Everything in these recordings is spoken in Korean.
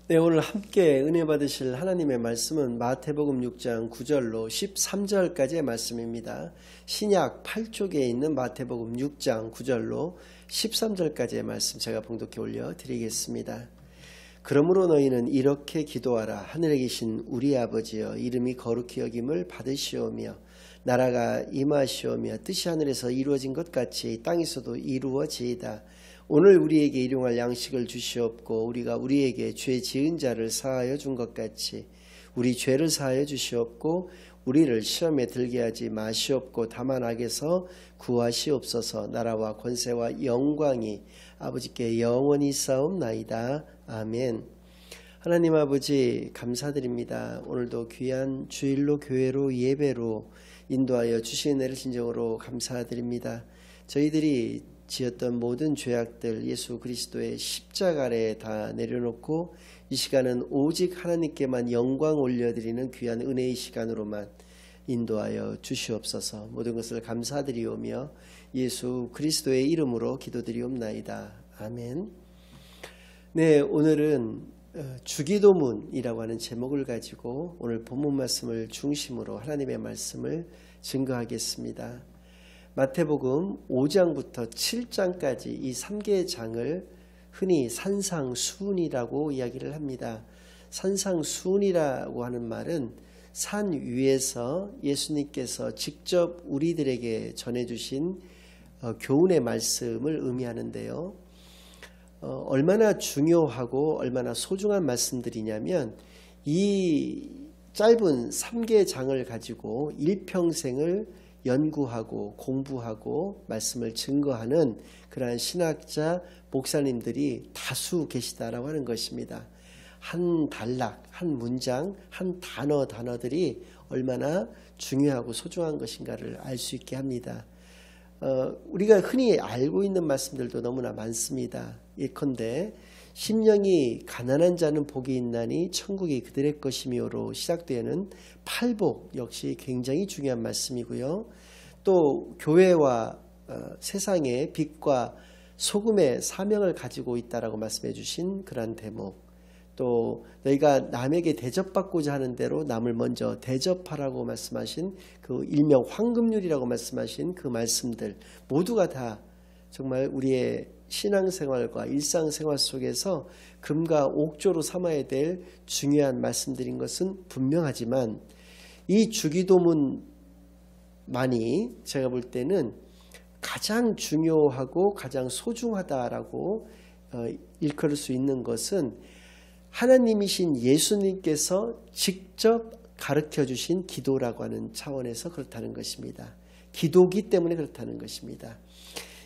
네, 오늘 함께 은혜 받으실 하나님의 말씀은 마태복음 6장 9절로 13절까지의 말씀입니다. 신약 8쪽에 있는 마태복음 6장 9절로 13절까지의 말씀 제가 봉독해 올려드리겠습니다. 그러므로 너희는 이렇게 기도하라. 하늘에 계신 우리 아버지여, 이름이 거룩히 여김을 받으시오며 나라가 임하시오며 뜻이 하늘에서 이루어진 것 같이 땅에서도 이루어지이다. 오늘 우리에게 일용할 양식을 주시옵고 우리가 우리에게 죄 지은 자를 사하여 준 것 같이 우리 죄를 사하여 주시옵고 우리를 시험에 들게 하지 마시옵고 다만 악에서 구하시옵소서. 나라와 권세와 영광이 아버지께 영원히 있사옵나이다. 아멘. 하나님 아버지 감사드립니다. 오늘도 귀한 주일로 교회로 예배로 인도하여 주신 은혜를 진정으로 감사드립니다. 저희들이 지었던 모든 죄악들 예수 그리스도의 십자가 아래에 다 내려놓고 이 시간은 오직 하나님께만 영광 올려드리는 귀한 은혜의 시간으로만 인도하여 주시옵소서. 모든 것을 감사드리오며 예수 그리스도의 이름으로 기도드리옵나이다. 아멘. 네, 오늘은 주기도문이라고 하는 제목을 가지고 오늘 본문 말씀을 중심으로 하나님의 말씀을 증거하겠습니다. 마태복음 5장부터 7장까지 이 3개의 장을 흔히 산상수훈이라고 이야기를 합니다. 산상수훈이라고 하는 말은 산 위에서 예수님께서 직접 우리들에게 전해주신 교훈의 말씀을 의미하는데요. 얼마나 중요하고 얼마나 소중한 말씀들이냐면 이 짧은 3개의 장을 가지고 일평생을 연구하고 공부하고 말씀을 증거하는 그러한 신학자 목사님들이 다수 계시다라고 하는 것입니다. 한 단락, 한 문장, 한 단어들이 얼마나 중요하고 소중한 것인가를 알 수 있게 합니다. 우리가 흔히 알고 있는 말씀들도 너무나 많습니다. 예컨대 심령이 가난한 자는 복이 있나니 천국이 그들의 것이며로 시작되는 팔복 역시 굉장히 중요한 말씀이고요. 또 교회와 세상의 빛과 소금의 사명을 가지고 있다라고 말씀해 주신 그러한 대목, 또 너희가 남에게 대접받고자 하는 대로 남을 먼저 대접하라고 말씀하신 그 일명 황금률이라고 말씀하신 그 말씀들 모두가 다 정말 우리의 신앙생활과 일상생활 속에서 금과 옥조로 삼아야 될 중요한 말씀들인 것은 분명하지만 이 주기도문만이 제가 볼 때는 가장 중요하고 가장 소중하다라고 일컬을 수 있는 것은 하나님이신 예수님께서 직접 가르쳐 주신 기도라고 하는 차원에서 그렇다는 것입니다. 기도기 때문에 그렇다는 것입니다.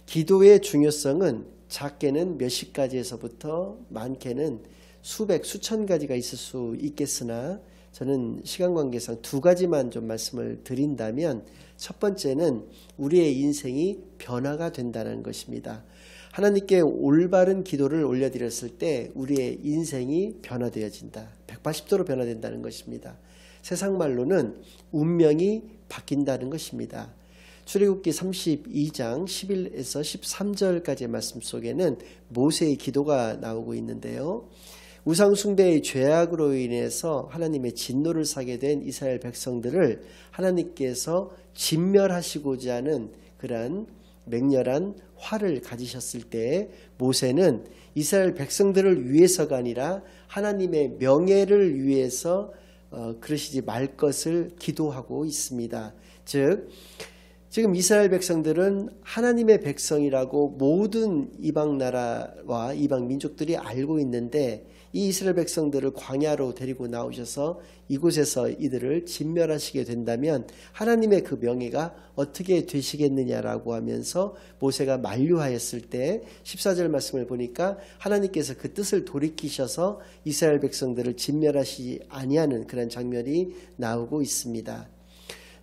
기도의 중요성은 작게는 몇십 가지에서부터 많게는 수백, 수천 가지가 있을 수 있겠으나 저는 시간 관계상 두 가지만 좀 말씀을 드린다면 첫 번째는 우리의 인생이 변화가 된다는 것입니다. 하나님께 올바른 기도를 올려드렸을 때 우리의 인생이 변화되어진다. 180도로 변화된다는 것입니다. 세상 말로는 운명이 바뀐다는 것입니다. 출애굽기 32장 11에서 13절까지의 말씀 속에는 모세의 기도가 나오고 있는데요. 우상숭배의 죄악으로 인해서 하나님의 진노를 사게 된 이스라엘 백성들을 하나님께서 진멸하시고자 하는 그러한 맹렬한 화를 가지셨을 때 모세는 이스라엘 백성들을 위해서가 아니라 하나님의 명예를 위해서 그러시지 말 것을 기도하고 있습니다. 즉 지금 이스라엘 백성들은 하나님의 백성이라고 모든 이방 나라와 이방 민족들이 알고 있는데 이 이스라엘 백성들을 광야로 데리고 나오셔서 이곳에서 이들을 진멸하시게 된다면 하나님의 그 명예가 어떻게 되시겠느냐라고 하면서 모세가 만류하였을 때 14절 말씀을 보니까 하나님께서 그 뜻을 돌이키셔서 이스라엘 백성들을 진멸하시지 아니하는 그런 장면이 나오고 있습니다.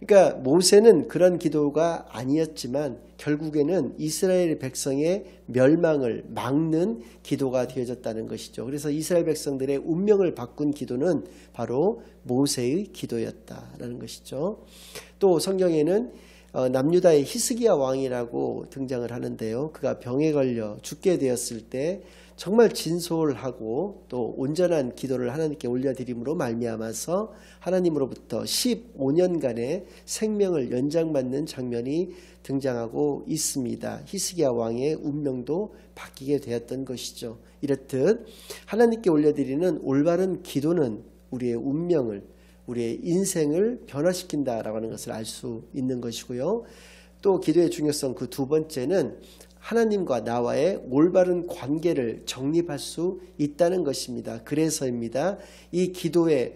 그러니까 모세는 그런 기도가 아니었지만 결국에는 이스라엘 백성의 멸망을 막는 기도가 되어졌다는 것이죠. 그래서 이스라엘 백성들의 운명을 바꾼 기도는 바로 모세의 기도였다라는 것이죠. 또 성경에는 남유다의 히스기야 왕이라고 등장을 하는데요. 그가 병에 걸려 죽게 되었을 때 정말 진솔하고 또 온전한 기도를 하나님께 올려드림으로 말미암아서 하나님으로부터 15년간의 생명을 연장받는 장면이 등장하고 있습니다. 히스기야 왕의 운명도 바뀌게 되었던 것이죠. 이렇듯 하나님께 올려드리는 올바른 기도는 우리의 운명을, 우리의 인생을 변화시킨다라고 하는 것을 알 수 있는 것이고요. 또 기도의 중요성 그 두 번째는 하나님과 나와의 올바른 관계를 정립할 수 있다는 것입니다. 그래서입니다. 이 기도의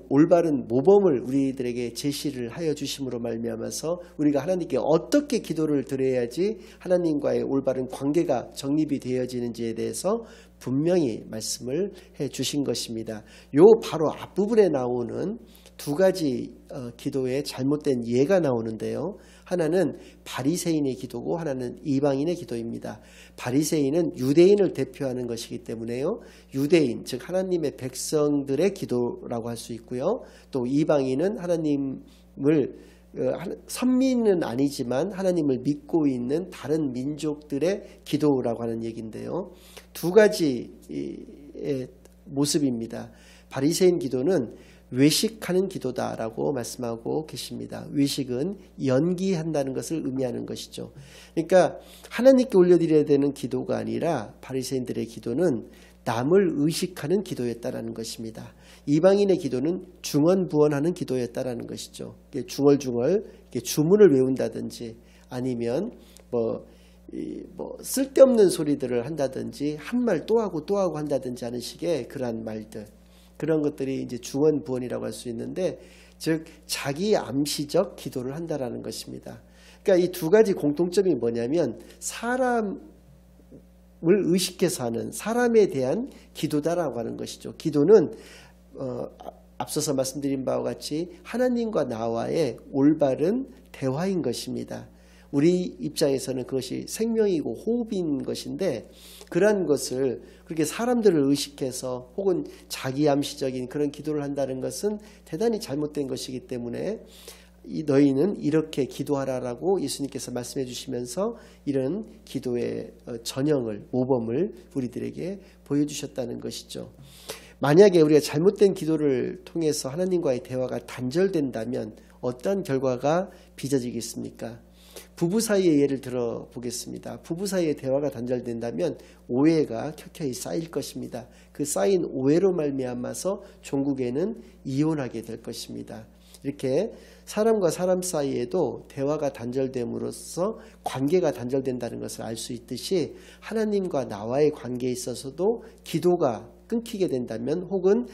올바른 모범을 우리들에게 제시를 하여 주심으로 말미암아서 우리가 하나님께 어떻게 기도를 드려야지 하나님과의 올바른 관계가 정립이 되어지는지에 대해서 분명히 말씀을 해 주신 것입니다. 요 바로 앞부분에 나오는 두 가지 기도의 잘못된 예가 나오는데요. 하나는 바리새인의 기도고 하나는 이방인의 기도입니다. 바리새인은 유대인을 대표하는 것이기 때문에요. 유대인 즉 하나님의 백성들의 기도라고 할 수 있고요. 또 이방인은 하나님을 선민은 아니지만 하나님을 믿고 있는 다른 민족들의 기도라고 하는 얘기인데요. 두 가지의 모습입니다. 바리새인 기도는 외식하는 기도다라고 말씀하고 계십니다. 외식은 연기한다는 것을 의미하는 것이죠. 그러니까 하나님께 올려드려야 되는 기도가 아니라 바리새인들의 기도는 남을 의식하는 기도였다라는 것입니다. 이방인의 기도는 중언부언하는 기도였다라는 것이죠. 중얼중얼 주문을 외운다든지 아니면 쓸데없는 소리들을 한다든지 한 말 또 하고 또 하고 한다든지 하는 식의 그러한 말들, 그런 것들이 이제 중언부언이라고 할 수 있는데, 즉 자기 암시적 기도를 한다라는 것입니다. 그러니까 이 두 가지 공통점이 뭐냐면 사람을 의식해서 하는, 사람에 대한 기도다라고 하는 것이죠. 기도는 앞서서 말씀드린 바와 같이 하나님과 나와의 올바른 대화인 것입니다. 우리 입장에서는 그것이 생명이고 호흡인 것인데, 그러한 것을 그렇게 사람들을 의식해서 혹은 자기 암시적인 그런 기도를 한다는 것은 대단히 잘못된 것이기 때문에 너희는 이렇게 기도하라라고 예수님께서 말씀해 주시면서 이런 기도의 전형을, 모범을 우리들에게 보여주셨다는 것이죠. 만약에 우리가 잘못된 기도를 통해서 하나님과의 대화가 단절된다면 어떤 결과가 빚어지겠습니까? 부부 사이의 예를 들어보겠습니다. 부부 사이의 대화가 단절된다면 오해가 켜켜이 쌓일 것입니다. 그 쌓인 오해로 말미암아서 종국에는 이혼하게 될 것입니다. 이렇게 사람과 사람 사이에도 대화가 단절됨으로써 관계가 단절된다는 것을 알 수 있듯이 하나님과 나와의 관계에 있어서도 기도가 끊기게 된다면, 혹은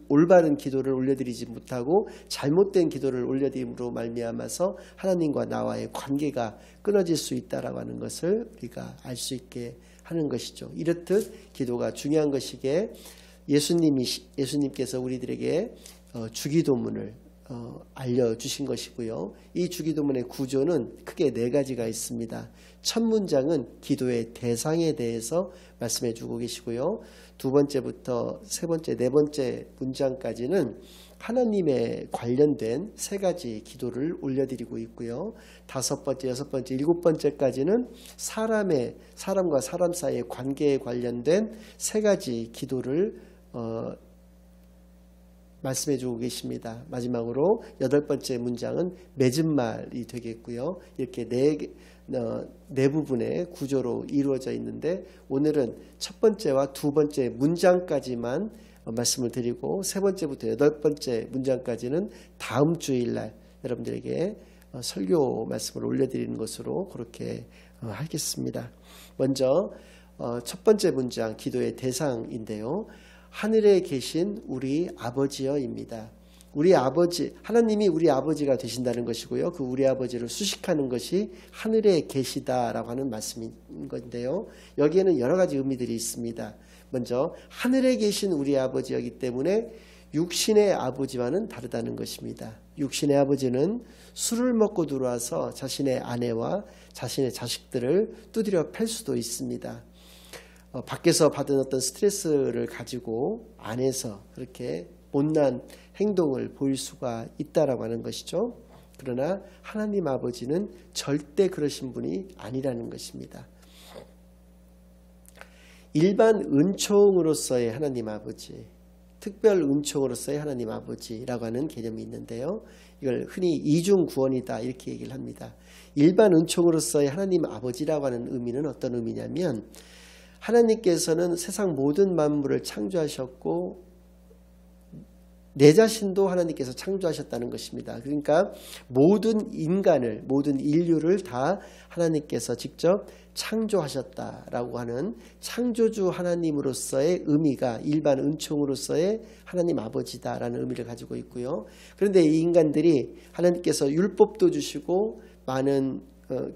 올바른 기도를 올려드리지 못하고 잘못된 기도를 올려드림으로 말미암아서 하나님과 나와의 관계가 끊어질 수 있다라고 하는 것을 우리가 알 수 있게 하는 것이죠. 이렇듯 기도가 중요한 것이기에 예수님께서 우리들에게 주기도문을 알려주신 것이고요. 이 주기도문의 구조는 크게 네 가지가 있습니다. 첫 문장은 기도의 대상에 대해서 말씀해 주고 계시고요. 두 번째부터 세 번째, 네 번째 문장까지는 하나님에 관련된 세 가지 기도를 올려드리고 있고요. 다섯 번째, 여섯 번째, 일곱 번째까지는 사람과 사람 사이의 관계에 관련된 세 가지 기도를 말씀해 주고 계십니다. 마지막으로 여덟 번째 문장은 맺은 말이 되겠고요. 이렇게 네 부분의 구조로 이루어져 있는데, 오늘은 첫 번째와 두 번째 문장까지만 말씀을 드리고 세 번째부터 여덟 번째 문장까지는 다음 주일날 여러분들에게 설교 말씀을 올려드리는 것으로 그렇게 하겠습니다. 먼저 첫 번째 문장, 기도의 대상인데요. 하늘에 계신 우리 아버지여입니다. 우리 아버지, 하나님이 우리 아버지가 되신다는 것이고요. 그 우리 아버지를 수식하는 것이 하늘에 계시다라고 하는 말씀인 건데요. 여기에는 여러 가지 의미들이 있습니다. 먼저 하늘에 계신 우리 아버지이기 때문에 육신의 아버지와는 다르다는 것입니다. 육신의 아버지는 술을 먹고 들어와서 자신의 아내와 자신의 자식들을 두드려 팰 수도 있습니다. 밖에서 받은 어떤 스트레스를 가지고 안에서 그렇게 못난 행동을 보일 수가 있다라고 하는 것이죠. 그러나 하나님 아버지는 절대 그러신 분이 아니라는 것입니다. 일반 은총으로서의 하나님 아버지, 특별 은총으로서의 하나님 아버지라고 하는 개념이 있는데요. 이걸 흔히 이중 구원이다 이렇게 얘기를 합니다. 일반 은총으로서의 하나님 아버지라고 하는 의미는 어떤 의미냐면 하나님께서는 세상 모든 만물을 창조하셨고 내 자신도 하나님께서 창조하셨다는 것입니다. 그러니까 모든 인간을, 모든 인류를 다 하나님께서 직접 창조하셨다라고 하는 창조주 하나님으로서의 의미가 일반 은총으로서의 하나님 아버지다라는 의미를 가지고 있고요. 그런데 이 인간들이 하나님께서 율법도 주시고 많은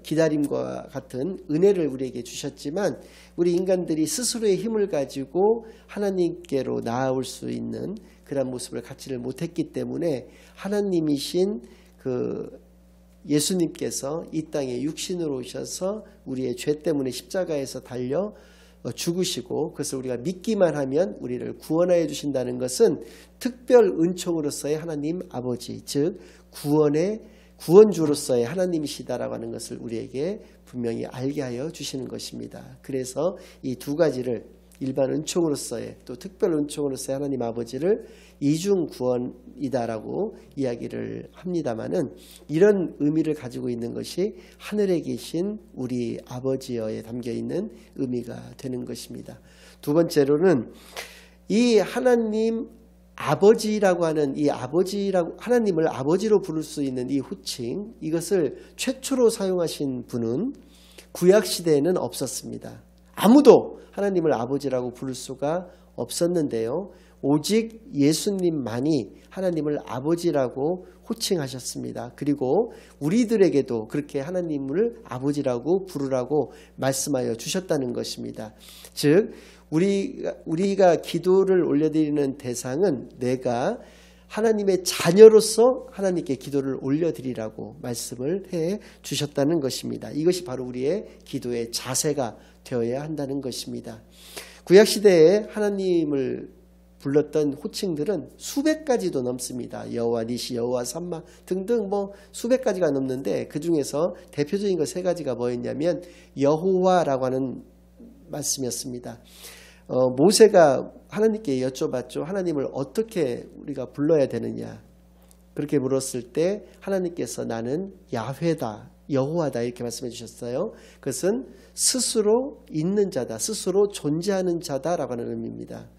기다림과 같은 은혜를 우리에게 주셨지만 우리 인간들이 스스로의 힘을 가지고 하나님께로 나아올 수 있는 그런 모습을 갖지를 못했기 때문에 하나님이신 예수님께서 이 땅에 육신으로 오셔서 우리의 죄 때문에 십자가에서 달려 죽으시고 그것을 우리가 믿기만 하면 우리를 구원하여 주신다는 것은 특별 은총으로서의 하나님 아버지, 즉 구원주로서의 하나님이시다라고 하는 것을 우리에게 분명히 알게 하여 주시는 것입니다. 그래서 이 두 가지를 일반 은총으로서의 또 특별 은총으로서의 하나님 아버지를 이중 구원이다라고 이야기를 합니다마는 이런 의미를 가지고 있는 것이 하늘에 계신 우리 아버지여에 담겨 있는 의미가 되는 것입니다. 두 번째로는 이 하나님 아버지라고 하는 이 하나님을 아버지로 부를 수 있는 이 호칭, 이것을 최초로 사용하신 분은 구약 시대에는 없었습니다. 아무도 하나님을 아버지라고 부를 수가 없었는데요. 오직 예수님만이 하나님을 아버지라고 호칭하셨습니다. 그리고 우리들에게도 그렇게 하나님을 아버지라고 부르라고 말씀하여 주셨다는 것입니다. 즉 우리가 기도를 올려드리는 대상은 내가 하나님의 자녀로서 하나님께 기도를 올려드리라고 말씀을 해 주셨다는 것입니다. 이것이 바로 우리의 기도의 자세가 되어야 한다는 것입니다. 구약시대에 하나님을 불렀던 호칭들은 수백 가지도 넘습니다. 여호와 니시, 여호와 삼마 등등 수백 가지가 넘는데 그 중에서 대표적인 것 세 가지가 뭐였냐면 여호와라고 하는 말씀이었습니다. 모세가 하나님께 여쭤봤죠. 하나님을 어떻게 우리가 불러야 되느냐. 그렇게 물었을 때 하나님께서 나는 야훼다, 여호와다 이렇게 말씀해 주셨어요. 그것은 스스로 있는 자다, 스스로 존재하는 자다라고 하는 의미입니다.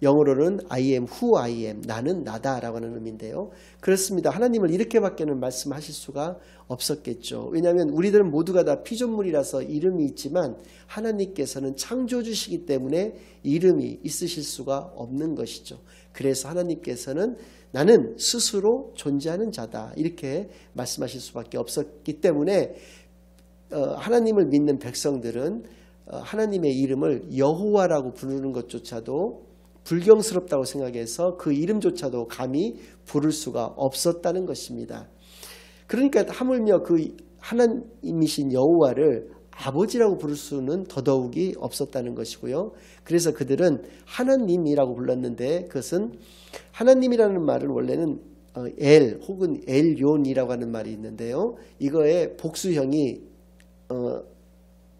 영어로는 I am who I am, 나는 나다라고 하는 의미인데요. 그렇습니다. 하나님을 이렇게밖에는 말씀하실 수가 없었겠죠. 왜냐하면 우리들은 모두가 다 피조물이라서 이름이 있지만 하나님께서는 창조주시기 때문에 이름이 있으실 수가 없는 것이죠. 그래서 하나님께서는 나는 스스로 존재하는 자다 이렇게 말씀하실 수밖에 없었기 때문에 하나님을 믿는 백성들은 하나님의 이름을 여호와라고 부르는 것조차도 불경스럽다고 생각해서 그 이름조차도 감히 부를 수가 없었다는 것입니다. 그러니까 하물며 그 하나님이신 여호와를 아버지라고 부를 수는 더더욱이 없었다는 것이고요. 그래서 그들은 하나님이라고 불렀는데 그것은 하나님이라는 말은 원래는 엘 혹은 엘욘이라고 하는 말이 있는데요. 이거의 복수형이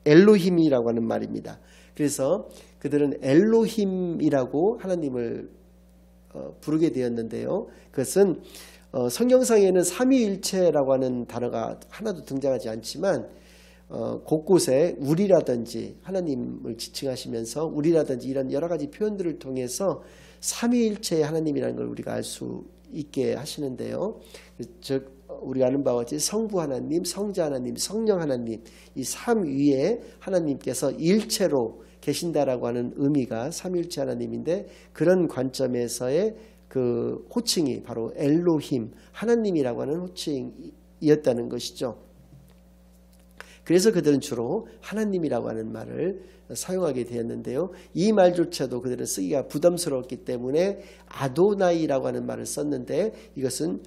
엘로힘이라고 하는 말입니다. 그래서 그들은 엘로힘이라고 하나님을 부르게 되었는데요. 그것은 성경상에는 삼위일체라고 하는 단어가 하나도 등장하지 않지만 곳곳에 우리라든지 하나님을 지칭하시면서 우리라든지 이런 여러 가지 표현들을 통해서 삼위일체의 하나님이라는 걸 우리가 알 수 있게 하시는데요. 즉 우리가 아는 바와 같이 성부 하나님, 성자 하나님, 성령 하나님 이 삼위에 하나님께서 일체로 계신다라고 하는 의미가 삼일체 하나님인데 그런 관점에서의 그 호칭이 바로 엘로힘 하나님이라고 하는 호칭이었다는 것이죠. 그래서 그들은 주로 하나님이라고 하는 말을 사용하게 되었는데요. 이 말조차도 그들은 쓰기가 부담스러웠기 때문에 아도나이라고 하는 말을 썼는데 이것은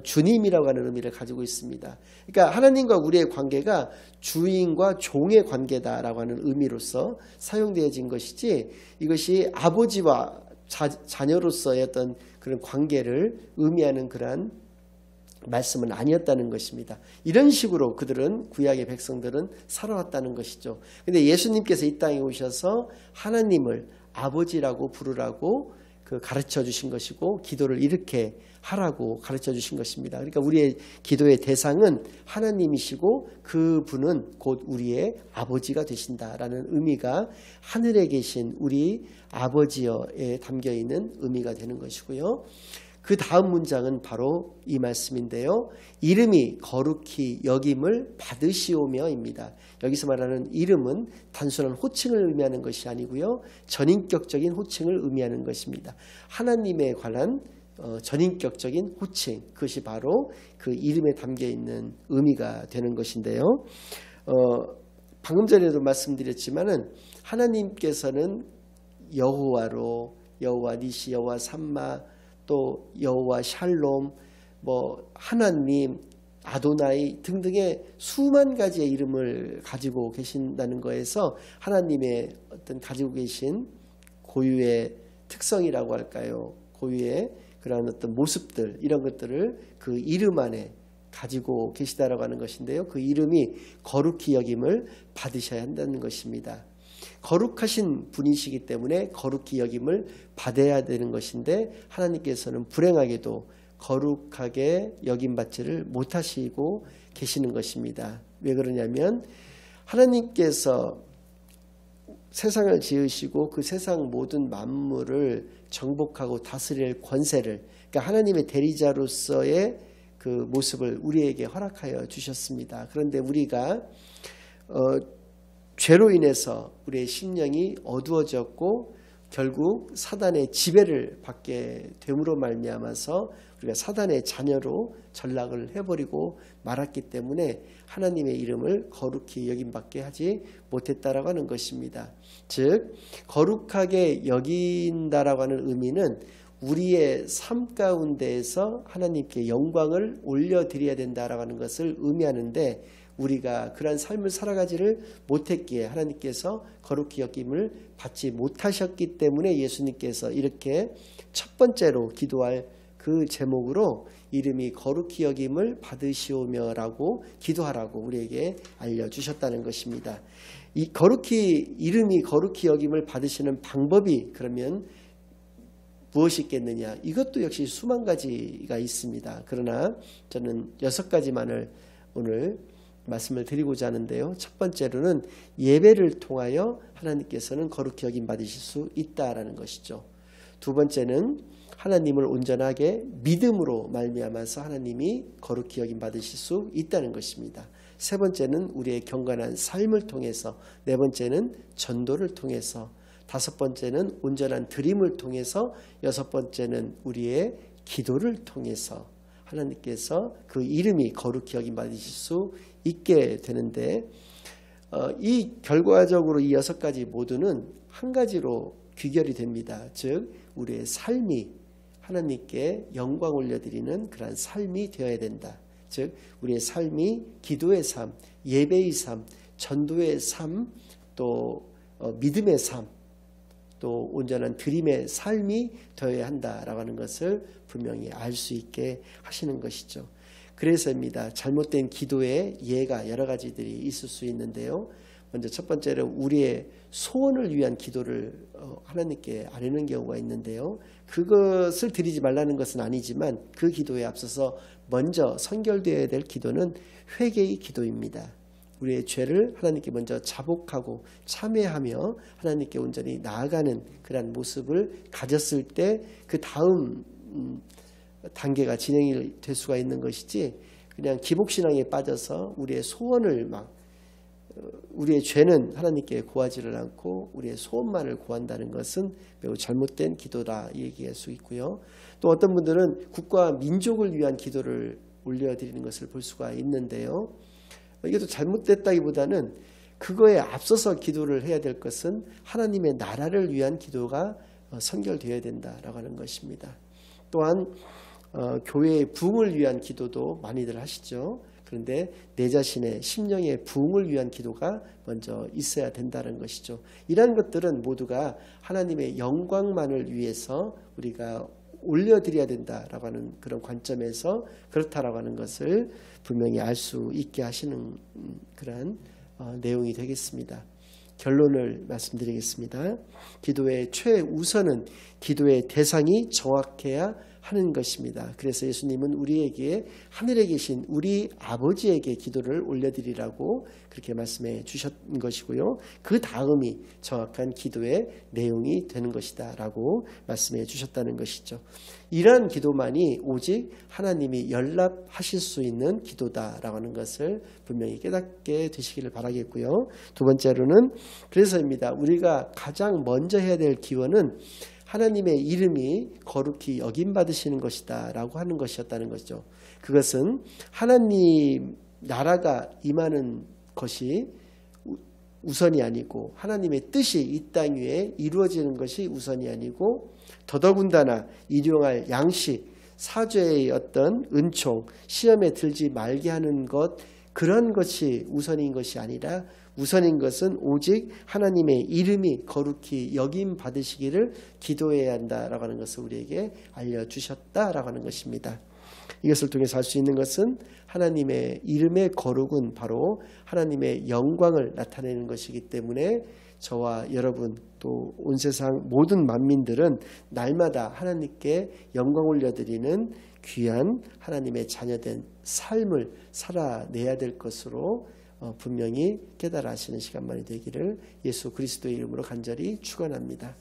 주님이라고 하는 의미를 가지고 있습니다. 그러니까 하나님과 우리의 관계가 주인과 종의 관계다라고 하는 의미로서 사용되어진 것이지 이것이 아버지와 자녀로서의 어떤 그런 관계를 의미하는 그러한 말씀은 아니었다는 것입니다. 이런 식으로 그들은 구약의 백성들은 살아왔다는 것이죠. 근데 예수님께서 이 땅에 오셔서 하나님을 아버지라고 부르라고 가르쳐 주신 것이고 기도를 이렇게 하라고 가르쳐 주신 것입니다. 그러니까 우리의 기도의 대상은 하나님이시고 그분은 곧 우리의 아버지가 되신다라는 의미가 하늘에 계신 우리 아버지여에 담겨있는 의미가 되는 것이고요. 그 다음 문장은 바로 이 말씀인데요. 이름이 거룩히 여김을 받으시오며입니다. 여기서 말하는 이름은 단순한 호칭을 의미하는 것이 아니고요. 전인격적인 호칭을 의미하는 것입니다. 하나님에 관한 전인격적인 호칭, 그것이 바로 그 이름에 담겨있는 의미가 되는 것인데요. 방금 전에도 말씀드렸지만은 하나님께서는 여호와로, 여호와 니시, 여호와 삼마, 또 여호와 샬롬, 하나님, 아도나이 등등의 수만 가지의 이름을 가지고 계신다는 거에서 하나님의 어떤 가지고 계신 고유의 특성이라고 할까요? 고유의 그러한 어떤 모습들, 이런 것들을 그 이름 안에 가지고 계시다라고 하는 것인데요. 그 이름이 거룩히 여김을 받으셔야 한다는 것입니다. 거룩하신 분이시기 때문에 거룩히 여김을 받아야 되는 것인데 하나님께서는 불행하게도 거룩하게 여김받지를 못하시고 계시는 것입니다. 왜 그러냐면 하나님께서 세상을 지으시고 그 세상 모든 만물을 정복하고 다스릴 권세를, 그러니까 하나님의 대리자로서의 그 모습을 우리에게 허락하여 주셨습니다. 그런데 우리가 죄로 인해서 우리의 심령이 어두워졌고 결국 사단의 지배를 받게 됨으로 말미암아서 우리가 사단의 자녀로 전락을 해버리고 말았기 때문에 하나님의 이름을 거룩히 여김받게 하지 못했다라고 하는 것입니다. 즉 거룩하게 여긴다라고 하는 의미는 우리의 삶 가운데에서 하나님께 영광을 올려드려야 된다라고 하는 것을 의미하는데 우리가 그러한 삶을 살아가지를 못했기에 하나님께서 거룩히 여김을 받지 못하셨기 때문에 예수님께서 이렇게 첫 번째로 기도할 그 제목으로 이름이 거룩히 여김을 받으시오며라고 기도하라고 우리에게 알려주셨다는 것입니다. 이 이름이 거룩히 여김을 받으시는 방법이 그러면 무엇이 있겠느냐? 이것도 역시 수만 가지가 있습니다. 그러나 저는 6가지만을 오늘 말씀을 드리고자 하는데요. 첫 번째로는 예배를 통하여 하나님께서는 거룩히 여김 받으실 수 있다라는 것이죠. 두 번째는 하나님을 온전하게 믿음으로 말미암아서 하나님이 거룩히 여김 받으실 수 있다는 것입니다. 세 번째는 우리의 경건한 삶을 통해서, 네 번째는 전도를 통해서, 다섯 번째는 온전한 드림을 통해서, 여섯 번째는 우리의 기도를 통해서 하나님께서 그 이름이 거룩히 여김 받으실 수 있게 되는데 이 결과적으로 이 6가지 모두는 한 가지로 귀결이 됩니다. 즉 우리의 삶이 하나님께 영광 올려드리는 그러한 삶이 되어야 된다. 즉 우리의 삶이 기도의 삶, 예배의 삶, 전도의 삶, 또 믿음의 삶, 또 온전한 드림의 삶이 되어야 한다라고 하는 것을 분명히 알 수 있게 하시는 것이죠. 그래서입니다. 잘못된 기도의 예가 여러 가지들이 있을 수 있는데요. 먼저 첫 번째로 우리의 소원을 위한 기도를 하나님께 아뢰는 경우가 있는데요. 그것을 드리지 말라는 것은 아니지만 그 기도에 앞서서 먼저 선결되어야 될 기도는 회개의 기도입니다. 우리의 죄를 하나님께 먼저 자복하고 참회하며 하나님께 온전히 나아가는 그런 모습을 가졌을 때 그 다음 단계가 진행이 될 수가 있는 것이지 그냥 기복신앙에 빠져서 우리의 소원을 우리의 죄는 하나님께 구하지를 않고 우리의 소원만을 구한다는 것은 매우 잘못된 기도다 얘기할 수 있고요. 또 어떤 분들은 국가와 민족을 위한 기도를 올려드리는 것을 볼 수가 있는데요. 이게 또 잘못됐다기보다는 그거에 앞서서 기도를 해야 될 것은 하나님의 나라를 위한 기도가 선결되어야 된다라고 하는 것입니다. 또한 교회의 부흥을 위한 기도도 많이들 하시죠. 그런데 내 자신의 심령의 부흥을 위한 기도가 먼저 있어야 된다는 것이죠. 이러한 것들은 모두가 하나님의 영광만을 위해서 우리가 올려드려야 된다라고 하는 그런 관점에서 그렇다라고 하는 것을 분명히 알 수 있게 하시는 그런 내용이 되겠습니다. 결론을 말씀드리겠습니다. 기도의 최우선은 기도의 대상이 정확해야 하는 것입니다. 그래서 예수님은 우리에게 하늘에 계신 우리 아버지에게 기도를 올려드리라고 그렇게 말씀해 주셨던 것이고요. 그 다음이 정확한 기도의 내용이 되는 것이다 라고 말씀해 주셨다는 것이죠. 이러한 기도만이 오직 하나님이 연락하실 수 있는 기도다라고 하는 것을 분명히 깨닫게 되시기를 바라겠고요. 두 번째로는 그래서입니다. 우리가 가장 먼저 해야 될 기원은 하나님의 이름이 거룩히 여김받으시는 것이다 라고 하는 것이었다는 거죠. 그것은 하나님 나라가 임하는 것이 우선이 아니고 하나님의 뜻이 이 땅 위에 이루어지는 것이 우선이 아니고 더더군다나 일용할 양식, 사죄의 어떤 은총, 시험에 들지 말게 하는 것, 그런 것이 우선인 것이 아니라 우선인 것은 오직 하나님의 이름이 거룩히 여김 받으시기를 기도해야 한다라고 하는 것을 우리에게 알려주셨다라고 하는 것입니다. 이것을 통해서 알 수 있는 것은 하나님의 이름의 거룩은 바로 하나님의 영광을 나타내는 것이기 때문에 저와 여러분 또 온 세상 모든 만민들은 날마다 하나님께 영광 올려드리는 귀한 하나님의 자녀된 삶을 살아내야 될 것으로 분명히 깨달아 하시는 시간만이 되기를 예수 그리스도의 이름으로 간절히 축원합니다.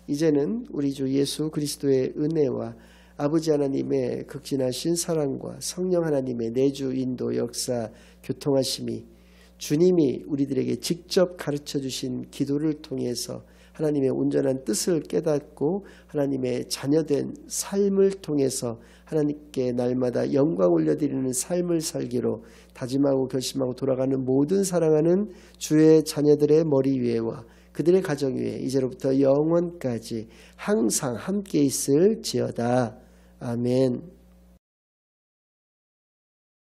이제는 우리 주 예수 그리스도의 은혜와 아버지 하나님의 극진하신 사랑과 성령 하나님의 내주 인도 역사 교통하심이 주님이 우리들에게 직접 가르쳐 주신 기도를 통해서 하나님의 온전한 뜻을 깨닫고 하나님의 자녀된 삶을 통해서 하나님께 날마다 영광 올려드리는 삶을 살기로 다짐하고 결심하고 돌아가는 모든 사랑하는 주의 자녀들의 머리 위에와 그들의 가정 위에 이제로부터 영원까지 항상 함께 있을지어다. 아멘.